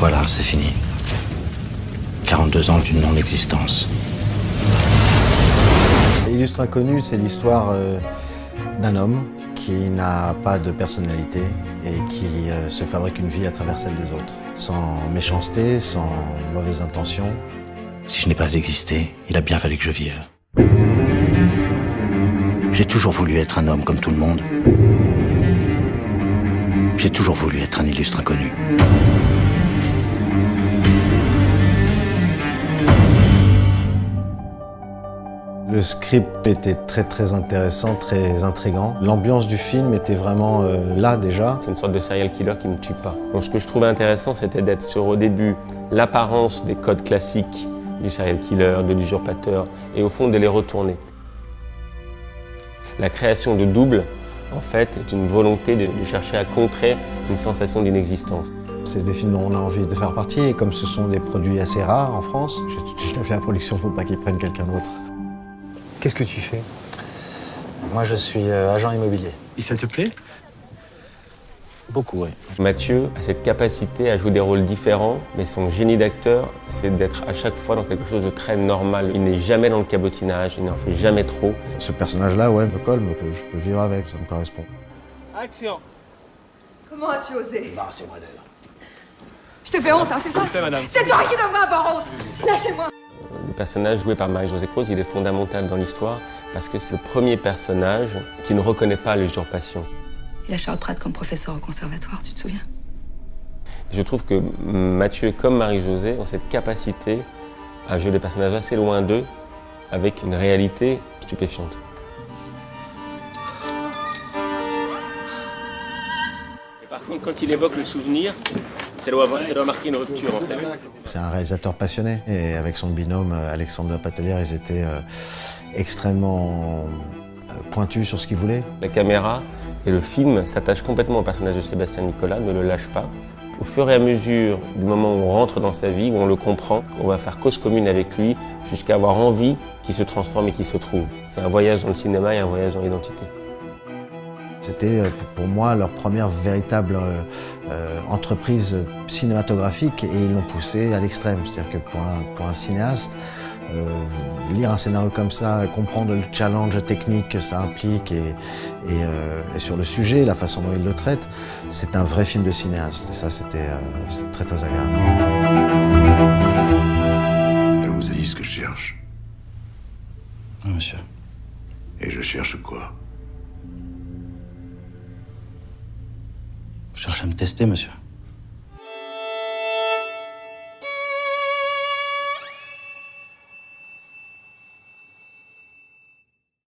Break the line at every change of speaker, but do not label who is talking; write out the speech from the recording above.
Voilà, c'est fini. 42 ans d'une non-existence.
Illustre inconnu, c'est l'histoire d'un homme qui n'a pas de personnalité et qui se fabrique une vie à travers celle des autres, sans méchanceté, sans mauvaise intention.
Si je n'ai pas existé, il a bien fallu que je vive. J'ai toujours voulu être un homme comme tout le monde. J'ai toujours voulu être un illustre inconnu.
Le script était très intéressant, très intriguant. L'ambiance du film était vraiment là déjà.
C'est une sorte de serial killer qui ne tue pas. Donc ce que je trouvais intéressant, c'était d'être sur au début l'apparence des codes classiques du serial killer, de l'usurpateur, et au fond de les retourner. La création de double, en fait, est une volonté de chercher à contrer une sensation d'inexistence.
C'est des films dont on a envie de faire partie, et comme ce sont des produits assez rares en France, j'ai tout de suite appelé la production pour pas qu'ils prennent quelqu'un d'autre.
Qu'est-ce que tu fais?
Moi, je suis agent immobilier.
Et ça te plaît?
Beaucoup, oui.
Mathieu a cette capacité à jouer des rôles différents, mais son génie d'acteur, c'est d'être à chaque fois dans quelque chose de très normal. Il n'est jamais dans le cabotinage, il n'en fait jamais trop.
Ce personnage-là, ouais, me colle, mais je peux vivre avec, ça me correspond.
Action!
Comment as-tu osé?
Bah, c'est vrai d'elle.
Je te fais honte, hein, c'est ça? C'est toi qui devrais avoir honte! Lâchez-moi!
Le personnage joué par Marie-Josée Croze, il est fondamental dans l'histoire parce que c'est le premier personnage qui ne reconnaît pas l'usurpation.
Il y a Charles Pratt comme professeur au conservatoire, tu te souviens?
Je trouve que Mathieu comme Marie-Josée ont cette capacité à jouer des personnages assez loin d'eux avec une réalité stupéfiante.
Et par contre, quand il évoque le souvenir, ça doit marquer une rupture en fait.
C'est un réalisateur passionné, et avec son binôme Alexandre Patelière, ils étaient extrêmement pointus sur ce qu'ils voulaient.
La caméra et le film s'attachent complètement au personnage de Sébastien Nicolas, ne le lâche pas. Au fur et à mesure du moment où on rentre dans sa vie, où on le comprend, on va faire cause commune avec lui jusqu'à avoir envie qu'il se transforme et qu'il se trouve. C'est un voyage dans le cinéma et un voyage dans l'identité.
C'était pour moi leur première véritable entreprise cinématographique, et ils l'ont poussé à l'extrême. C'est-à-dire que pour un cinéaste, lire un scénario comme ça, comprendre le challenge technique que ça implique et sur le sujet, la façon dont il le traite, c'est un vrai film de cinéaste. Et ça, c'était très agréable.
Elle vous a dit ce que je cherche.
Oui, monsieur.
Et je cherche quoi?
Je cherche à me tester, monsieur.